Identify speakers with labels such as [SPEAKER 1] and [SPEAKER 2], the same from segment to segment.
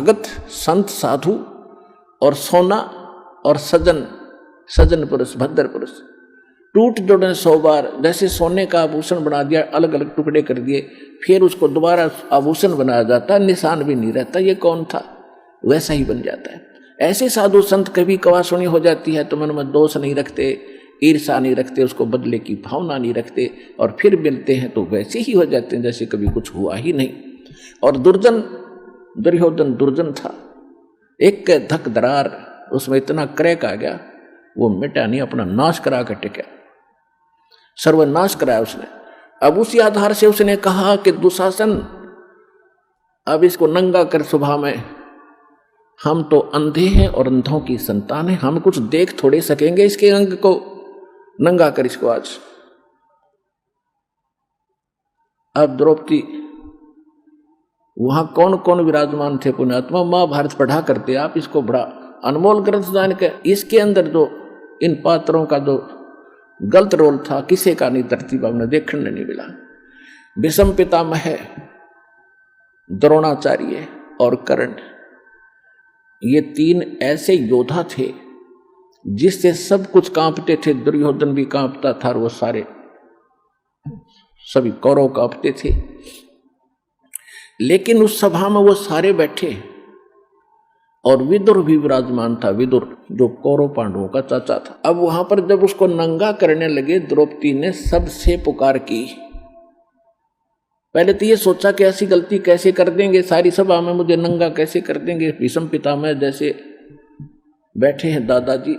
[SPEAKER 1] भगत संत साधु और सोना और सजन पुरुष भद्र पुरुष टूट जोड़े 100 बार। जैसे सोने का आभूषण बना दिया, अलग अलग टुकड़े कर दिए, फिर उसको दोबारा आभूषण बनाया जाता, निशान भी नहीं रहता ये कौन था, वैसा ही बन जाता है। ऐसे साधु संत कभी कवासुनी हो जाती है तो मन में दोष नहीं रखते, ईर्षा नहीं रखते, उसको बदले की भावना नहीं रखते, और फिर मिलते हैं तो वैसे ही हो जाते हैं जैसे कभी कुछ हुआ ही नहीं। और दुर्योधन दुर्जन था, एक धक दरार उसमें इतना क्रैक आ गया, वो मिटा नहीं, अपना नाश करा कर टिका, सर्वनाश कराया उसने। अब उसी आधार से उसने कहा कि दुशासन अब इसको नंगा कर सुबह में, हम तो अंधे हैं और अंधों की संतान है, हम कुछ देख थोड़े सकेंगे, इसके अंग को नंगा कर इसको आज। अब द्रौपदी, वहां कौन कौन विराजमान थे पुण्यात्मा, महाभारत पढ़ा करते आप, इसको बड़ा अनमोल ग्रंथ जान के, इसके अंदर जो इन पात्रों का जो गलत रोल था किसी का नहीं धरती पर हमने देखने नहीं मिला। भीष्म पितामह, द्रोणाचार्य और कर्ण, ये 3 ऐसे योद्धा थे जिससे सब कुछ कांपते थे। दुर्योधन भी कांपता था और वो सारे सभी कौरव कांपते थे। लेकिन उस सभा में वो सारे बैठे और विदुर भी विराजमान था, विदुर जो कौरव पांडवों का चाचा था। अब वहां पर जब उसको नंगा करने लगे, द्रौपदी ने सबसे पुकार की। पहले तो ये सोचा कि ऐसी गलती कैसे कर देंगे, सारी सभा में मुझे नंगा कैसे कर देंगे। भीष्म पितामह जैसे बैठे हैं दादाजी,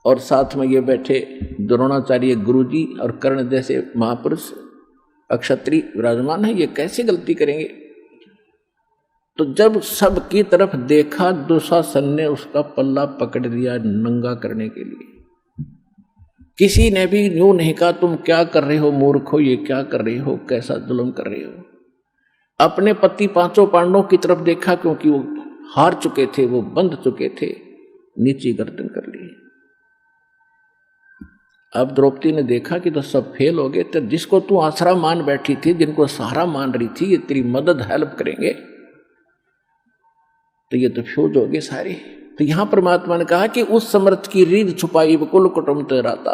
[SPEAKER 1] और साथ में ये बैठे द्रोणाचार्य गुरुजी, और कर्ण जैसे महापुरुष अक्षत्रिय विराजमान है, ये कैसे गलती करेंगे। तो जब सब की तरफ देखा, दुशासन ने उसका पल्ला पकड़ दिया नंगा करने के लिए। किसी ने भी यूं नहीं कहा तुम क्या कर रहे हो मूर्ख हो, ये क्या कर रहे हो, कैसा जुल्म कर रहे हो। अपने पति 5 पांडवों की तरफ देखा, क्योंकि वो हार चुके थे, वो बंध चुके थे, नीची गर्दन कर ली। अब द्रौपदी ने देखा कि तो सब फेल हो गए, तो जिसको तू आसरा मान बैठी थी, जिनको सहारा मान रही थी, ये तेरी मदद हेल्प करेंगे, तो ये तो फ्यूज हो गए सारे। तो यहां परमात्मा ने कहा कि उस समर्थ की रीढ़ छुपाई कुल कुटुंब तेराता।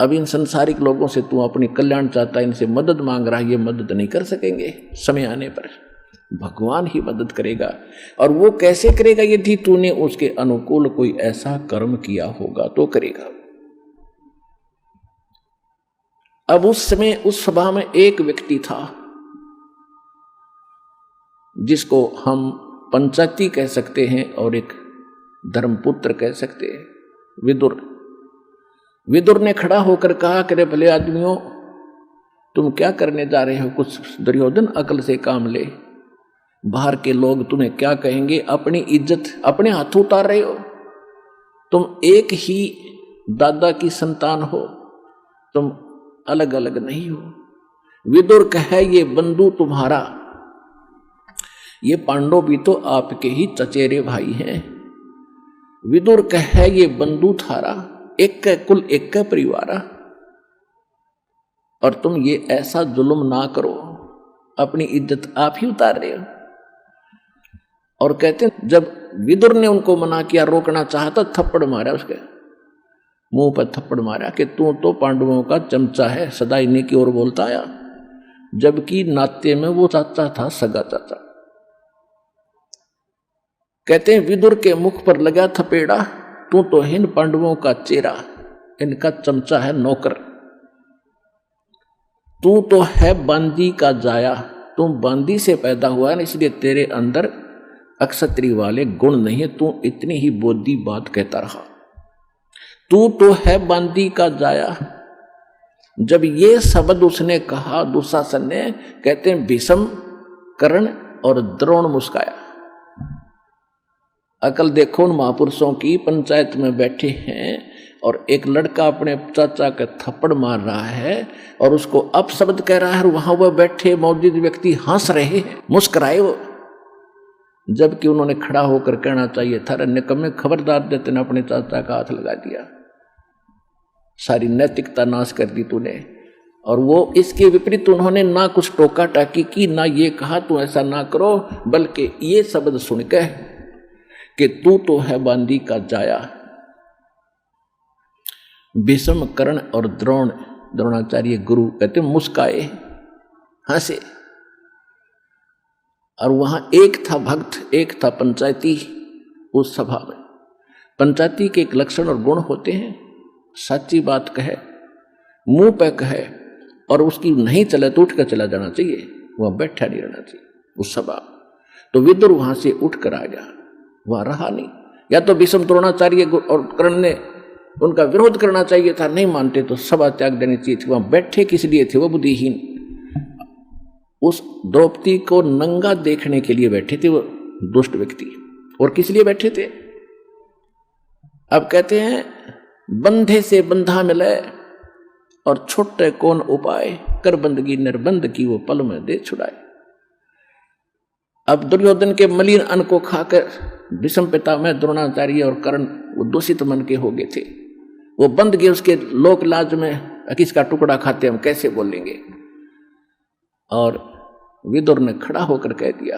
[SPEAKER 1] अब इन संसारिक लोगों से तू अपनी कल्याण चाहता है, इनसे मदद मांग रहा है, ये मदद नहीं कर सकेंगे। समय आने पर भगवान ही मदद करेगा, और वो कैसे करेगा, यदि तूने उसके अनुकूल कोई ऐसा कर्म किया होगा तो करेगा। अब उस समय उस सभा में एक व्यक्ति था जिसको हम पंचायती कह सकते हैं और एक धर्मपुत्र कह सकते हैं, विदुर। विदुर ने खड़ा होकर कहा कि भले आदमियों, तुम क्या करने जा रहे हो, कुछ दुर्योधन अकल से काम ले। बाहर के लोग तुम्हें क्या कहेंगे, अपनी इज्जत अपने हाथ उतार रहे हो। तुम एक ही दादा की संतान हो, तुम अलग अलग नहीं हो। विदुर कहे ये बंधु तुम्हारा, ये पांडव भी तो आपके ही चचेरे भाई हैं। विदुर कहे ये बंधु थारा, एक कुल एक परिवारा, और तुम ये ऐसा जुल्म ना करो, अपनी इज्जत आप ही उतार रहे हो। और कहते हैं जब विदुर ने उनको मना किया, रोकना चाहता, थप्पड़ मारा, उसके मुंह पर थप्पड़ मारा कि तू तो पांडवों का चमचा है, सदा इन्हीं की ओर बोलता आया, जबकि नाते में वो चाचा था, सगा चाचा। कहते हैं विदुर के मुख पर लगा थपेड़ा, तू तो इन पांडवों का चेहरा, इनका चमचा है, नौकर। तू तो है बांदी का जाया, तुम बांदी से पैदा हुआ है, इसलिए तेरे अंदर अक्षत्रिय वाले गुण नहीं है, तू इतनी ही बोधी बात कहता रहा। तू तो है बांदी का जाया। जब ये शब्द उसने कहा दुशासन ने, कहते हैं भीष्म, कर्ण और द्रोण मुस्काया। अकल देखो उन महापुरुषों की, पंचायत में बैठे हैं और एक लड़का अपने चाचा का थप्पड़ मार रहा है और उसको अपशब्द कह रहा है, और वहां वह बैठे मौजूद व्यक्ति हंस रहे हैं, मुस्कुराए वो, जबकि उन्होंने खड़ा होकर कहना चाहिए था, निकम्मे खबरदार देते ने अपने चाचा का हाथ लगा दिया, सारी नैतिकता नाश कर दी तूने। और वो इसके विपरीत उन्होंने ना कुछ टोका टाकी की, ना ये कहा तू ऐसा ना करो, बल्कि ये शब्द सुनकर कि तू तो है बांदी का जाया। भीष्म, कर्ण और द्रोणाचार्य गुरु कहते मुस्काए, हंसे। और वहां एक था भक्त, एक था पंचायती। उस सभा में पंचायती के एक लक्षण और गुण होते हैं, सच्ची बात कहे, मुंह पे कहे, और उसकी नहीं चले तो उठ कर चला जाना चाहिए, वह बैठा नहीं रहना चाहिए उस सभा। तो विदुर वहां से उठ कर आ गया, वह रहा नहीं। या तो भीष्म, द्रोणाचार्य और कर्ण ने उनका विरोध करना चाहिए था, नहीं मानते तो सभा त्याग देनी चाहिए थी। वहां बैठे किस लिए थे? वो बुद्धिहीन उस द्रौपदी को नंगा देखने के लिए बैठे थे, वो दुष्ट व्यक्ति। और किस लिए बैठे थे? अब कहते हैं बंधे से बंधा मिले और छोटे कौन उपाय, कर बंदगी निर्बंध की वो पल में दे छुड़ाए। अब दुर्योधन के मलिन अन्न को खाकर भीष्म पितामह, द्रोणाचार्य और कर्ण वो दूषित मन के हो गए थे, वो बंद गए उसके लोक लाज में, किसका टुकड़ा खाते हम कैसे बोलेंगे। और विदुर ने खड़ा होकर कह दिया,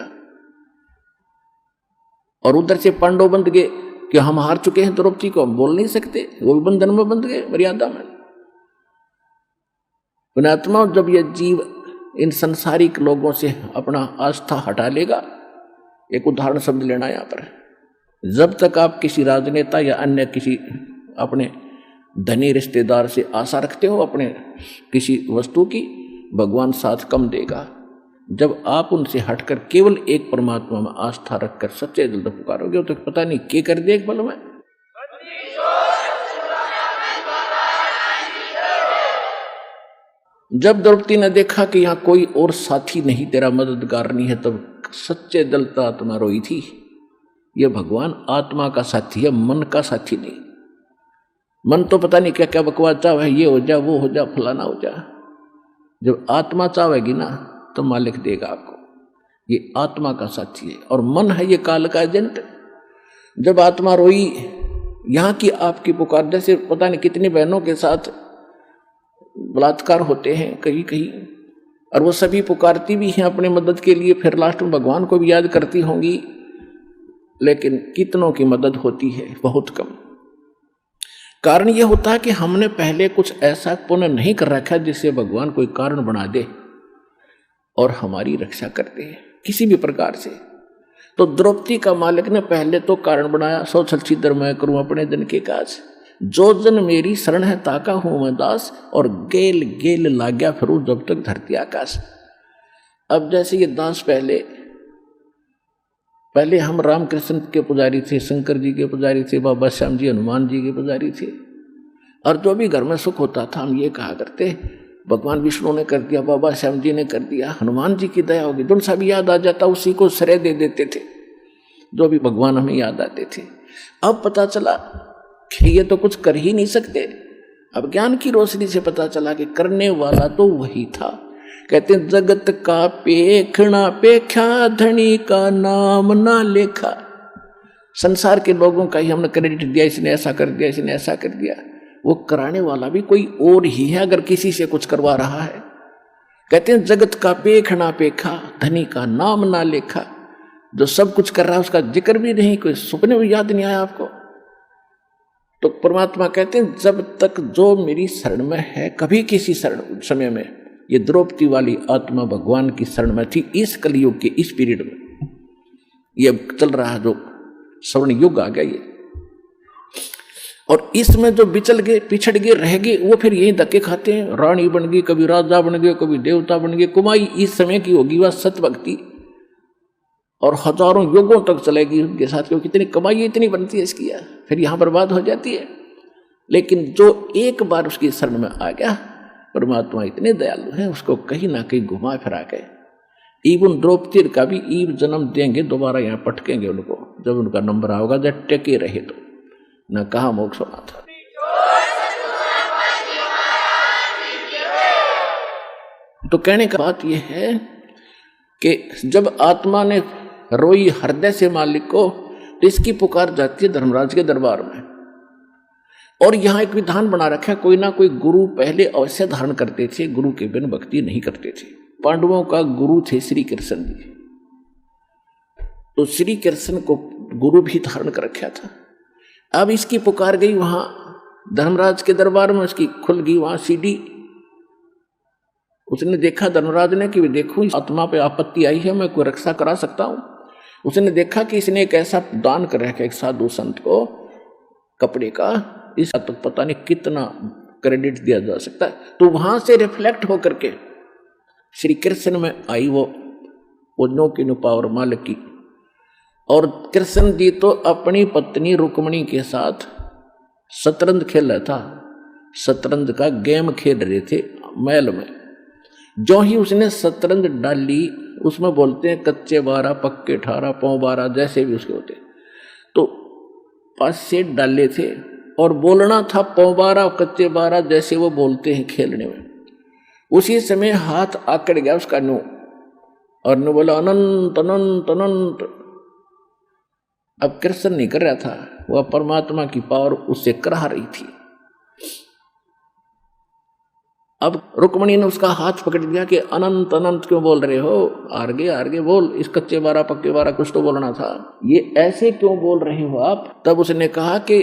[SPEAKER 1] और उधर से पांडव बंद गए कि हम हार चुके हैं द्रौपदी को, हम बोल नहीं सकते, वो भी बंधन में बंध गए, मर्यादा में। पुण्यात्मा, जब यह जीव इन संसारिक लोगों से अपना आस्था हटा लेगा, एक उदाहरण शब्द लेना यहां पर, जब तक आप किसी राजनेता या अन्य किसी अपने धनी रिश्तेदार से आशा रखते हो अपने किसी वस्तु की, भगवान साथ कम देगा। जब आप उनसे हटकर केवल एक परमात्मा में आस्था रखकर सच्चे दिल से पुकारोगे तो पता नहीं क्या कर दे एक पल में। जब द्रौपदी ने देखा कि यहां कोई और साथी नहीं, तेरा मददगार नहीं है, तब सच्चे दिल से आत्मा रोई थी। यह भगवान आत्मा का साथी है, मन का साथी नहीं। मन तो पता नहीं क्या क्या बकवास चाहे, ये हो जा, वो हो जा, फलाना हो जा। जब आत्मा चाहेगी ना तो मालिक देगा आपको। ये आत्मा का साथी है, और मन है ये काल का एजेंट। जब आत्मा रोई, यहां की आपकी पुकार, जैसे पता नहीं कितनी बहनों के साथ बलात्कार होते हैं कहीं कहीं, और वो सभी पुकारती भी हैं अपने मदद के लिए, फिर लास्ट में भगवान को भी याद करती होंगी, लेकिन कितनों की मदद होती है? बहुत कम। कारण यह होता है कि हमने पहले कुछ ऐसा पुण्य नहीं कर रखा जिससे भगवान कोई कारण बना दे और हमारी रक्षा कर दे किसी भी प्रकार से। तो द्रौपदी का मालिक ने पहले तो कारण बनाया, सौ छलछीदर मैं करूं अपने दिन के काज, जो जन मेरी शरण है ताका हूं मैं दास, और गेल गेल लाग्या फिरूं जब तक धरती आकाश। अब जैसे ये दास पहले हम रामकृष्ण के पुजारी थे, शंकर जी के पुजारी थे, बाबा श्याम जी, हनुमान जी के पुजारी थे, और जो भी घर में सुख होता था हम ये कहा करते भगवान विष्णु ने कर दिया, बाबा श्याम जी ने कर दिया, हनुमान जी की दया होगी। जो सा भी याद आ जाता उसी को श्रेय दे देते थे, जो भी भगवान हमें याद आते थे। अब पता चला कि ये तो कुछ कर ही नहीं सकते। अब ज्ञान की रोशनी से पता चला कि करने वाला तो वही था। कहते हैं जगत का पेखना पेख्या, धनी का नाम ना लेखा। संसार के लोगों का ही हमने क्रेडिट दिया, इसने ऐसा कर दिया, इसने ऐसा कर दिया। वो कराने वाला भी कोई और ही है अगर किसी से कुछ करवा रहा है। कहते हैं जगत का पेखना पेखा, धनी का नाम ना लेखा। जो सब कुछ कर रहा है उसका जिक्र भी नहीं, कोई सुपने भी याद नहीं आया आपको। तो परमात्मा कहते हैं जब तक जो मेरी शरण में है, कभी किसी शरण समय में, ये द्रौपदी वाली आत्मा भगवान की शरण में थी। इस कलयुग के इस पीरियड में ये चल रहा है, जो स्वर्ण युग आ गया ये, और इसमें जो बिचल गए, पिछड़ गए, रह गए, वो फिर यही धक्के खाते हैं। रानी बन गई, कभी राजा बन गए, कभी देवता बन गए। कुमाई इस समय की होगी वह सत भक्ति, और हजारों युगों तक चलेगी उनके साथ, क्योंकि इतनी कमाई इतनी बनती है इसकी, फिर यहां बर्बाद हो जाती है। लेकिन जो एक बार उसकी शरण में आ गया, परमात्मा इतने दयालु हैं, उसको कहीं ना कहीं घुमा फिरा के इवन द्रौपदी का भी ईव जन्म देंगे, दोबारा यहाँ पटकेंगे उनको जब उनका नंबर आओगा। जब टेके रहे तो न कहा मोक्ष होना था। तो कहने का बात यह है कि जब आत्मा ने रोई हृदय से मालिक को, तो इसकी पुकार जाती है धर्मराज के दरबार में। और यहाँ एक विधान बना रखा है, कोई ना कोई गुरु पहले अवश्य धारण करते थे, गुरु के बिन भक्ति नहीं करते थे। पांडवों का गुरु थे श्री कृष्ण जी, तो श्री कृष्ण को गुरु भी धारण कर रखा था। अब इसकी पुकार गई वहां धर्मराज के दरबार में, उसकी खुल गई वहां सीढ़ी। उसने देखा धर्मराज ने कि देखो आत्मा पे आपत्ति आई है, मैं कोई रक्षा करा सकता हूं। उसने देखा कि इसने एक ऐसा दान कर रखा है एक साधु संत को कपड़े का, इस तो पता नहीं कितना क्रेडिट दिया जा सकता है। तो वहां से रिफ्लेक्ट होकर के श्री कृष्ण में आई वो नो की नो पावर मालिक की। और कृष्ण जी तो अपनी पत्नी रुक्मणी के साथ शतरंज खेल रहा था, शतरंज का गेम खेल रहे थे महल में। जो ही उसने शतरंज डाली, उसमें बोलते हैं कच्चे 12 पक्के 18 पौ 12 जैसे भी उसके होते, तो 5 सेट डाले थे और बोलना था पौ 12 कच्चे 12 जैसे वो बोलते हैं खेलने में। उसी समय हाथ आकड़ गया उसका नो, और नो बोला अनंत अनंत अनंत। अब कृष्ण नहीं कर रहा था, वह परमात्मा की पावर उससे करा रही थी। अब रुक्मणी ने उसका हाथ पकड़ दिया कि अनंत अनंत क्यों बोल रहे हो, आगे बोल, इस कच्चे 12 पक्के 12 कुछ तो बोलना था, ये ऐसे क्यों बोल रहे हो आप। तब उसने कहा कि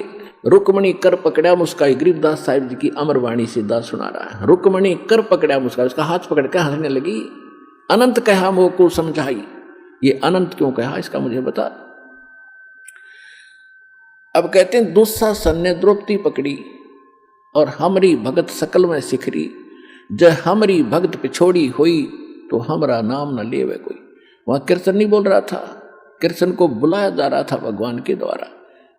[SPEAKER 1] रुक्मणी कर पकड़ा मुस्काई, गरीबदास साहिब जी की अमरवाणी से दास सुना रहा है। रुक्मणी कर पकड़ा मुस्काई, उसका हाथ पकड़ के हंसने लगी। अनंत कहा मोह को समझाई, ये अनंत क्यों कहा इसका मुझे बता। अब कहते हैं दुस्शासन ने द्रौपदी पकड़ी और हमरी भगत सकल में सिखरी, जय हमरी भगत पिछोड़ी हुई तो हमरा नाम न लेवे कोई। वहां कृष्ण नहीं बोल रहा था, कृष्ण को बुलाया जा रहा था भगवान के द्वारा,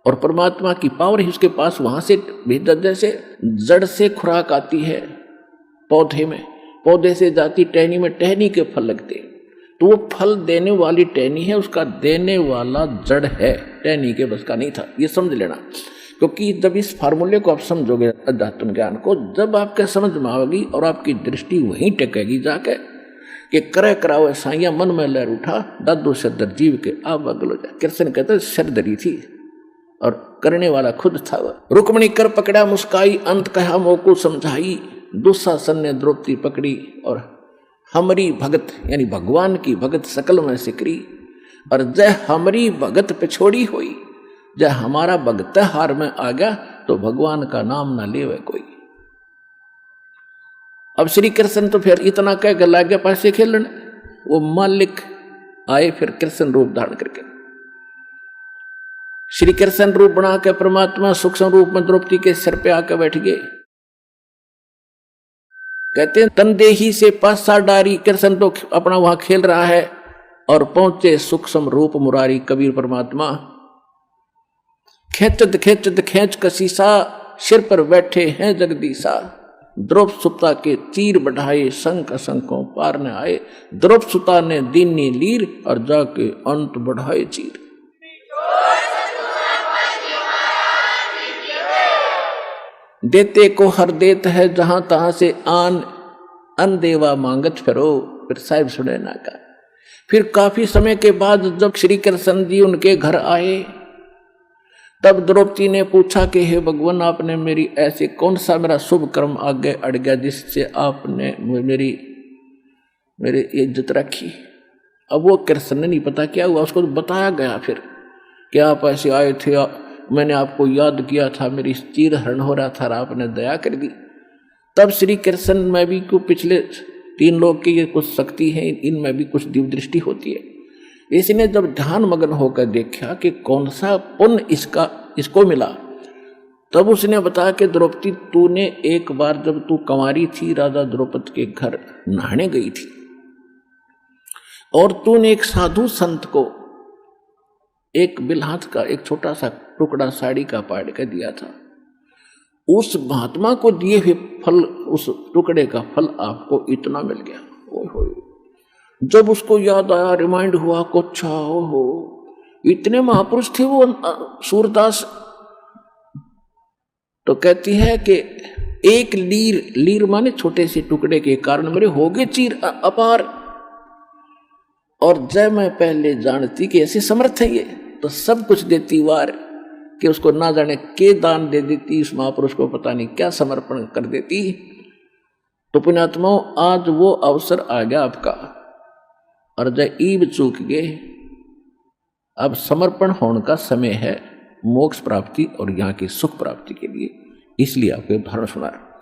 [SPEAKER 1] और परमात्मा की पावर ही उसके पास वहां से भेजा। जैसे जड़ से खुराक आती है पौधे में, पौधे से जाती टहनी में, टहनी के फल लगते, तो वो फल देने वाली टहनी है, उसका देने वाला जड़ है, टहनी के बस का नहीं था। ये समझ लेना, क्योंकि जब इस फार्मूले को आप समझोगे अध्यात्म ज्ञान को, जब आपके समझ में आएगी और आपकी दृष्टि वहीं टेकेगी जाके कि करे कराओ साइया मन में लहर उठा, दादू से दर जीव के आप अगल हो जाए। कृष्ण कहते सर दरी थी और करने वाला खुद था वह। रुक्मणी कर पकड़ा मुस्काई, अंत कहा मोको समझाई, दुस्शासन ने द्रौपदी पकड़ी और हमरी भगत यानी भगवान की भगत सकल में सिकरी, और जय हमरी भगत पिछोड़ी हुई, जय हमारा भगत हार में आ गया तो भगवान का नाम ना लेवे कोई। अब श्री कृष्ण तो फिर इतना कह कर लग गया पैसे खेलने, वो मालिक आए फिर कृष्ण रूप धारण करके, श्री कृष्ण रूप बना के परमात्मा सूक्ष्म रूप में द्रौपदी के सिर पे आकर बैठ गए। कहते हैं तनदेही से पासा डारी, कृष्ण तो अपना वहां खेल रहा है और पहुंचे सूक्ष्म रूप मुरारी कबीर परमात्मा। खेचत खेचत खेच कसीसा, सिर पर बैठे हैं जगदीशा, द्रौपद सुता के चीर बढ़ाए, शंख असंखों पार न आए, द्रौपद सुता ने दीनी लीर और जाके अंत बढ़ाए चीर। देते को हर देत है जहां तहां से आन, अनदेवा मांगत फिरो, फिर साहिब सुने ना का। फिर काफी समय के बाद जब श्री कृष्ण जी उनके घर आए, तब द्रौपदी ने पूछा कि हे भगवान, आपने मेरी ऐसे कौन सा मेरा शुभ कर्म आगे अड़ गया जिससे आपने मेरी इज्जत रखी। अब वो कृष्ण ने नहीं पता क्या हुआ, उसको बताया गया फिर कि आप ऐसे आए थे, मैंने आपको याद किया था, मेरी चीर हरण हो रहा था, आपने दया कर दी। तब श्री कृष्ण में भी को पिछले 3 लोग की ये कुछ शक्ति है, इनमें भी कुछ दिव्य दृष्टि होती है। इसने जब ध्यान मग्न होकर देखा कि कौन सा पुण्य इसको मिला, तब उसने बताया कि द्रौपदी, तूने एक बार जब तू कंवारी थी राजा द्रौपद के घर नहाने गई थी, और तूने एक साधु संत को एक बिलहाथ का एक छोटा सा टुकड़ा साड़ी का पाड़ के दिया था। उस महात्मा को दिए हुए फल, उस टुकड़े का फल आपको इतना मिल गया। ओहो, जब उसको याद आया, रिमाइंड हुआ को, अच्छा हो इतने महापुरुष थे वो सूरदास। तो कहती है कि एक लीर माने छोटे से टुकड़े के कारण मेरे हो गए चीर अपार, और जब मैं पहले जानती कि ऐसे समर्थ है ये, तो सब कुछ देती वार, कि उसको ना जाने के दान दे देती, उस महापुरुष को पता नहीं क्या समर्पण कर देती। तो पुण्यात्माओं, आज वो अवसर आ गया आपका, और जब ईब चूक गए, अब समर्पण होने का समय है मोक्ष प्राप्ति और यहाँ की सुख प्राप्ति के लिए। इसलिए आपको उदाहरण सुना।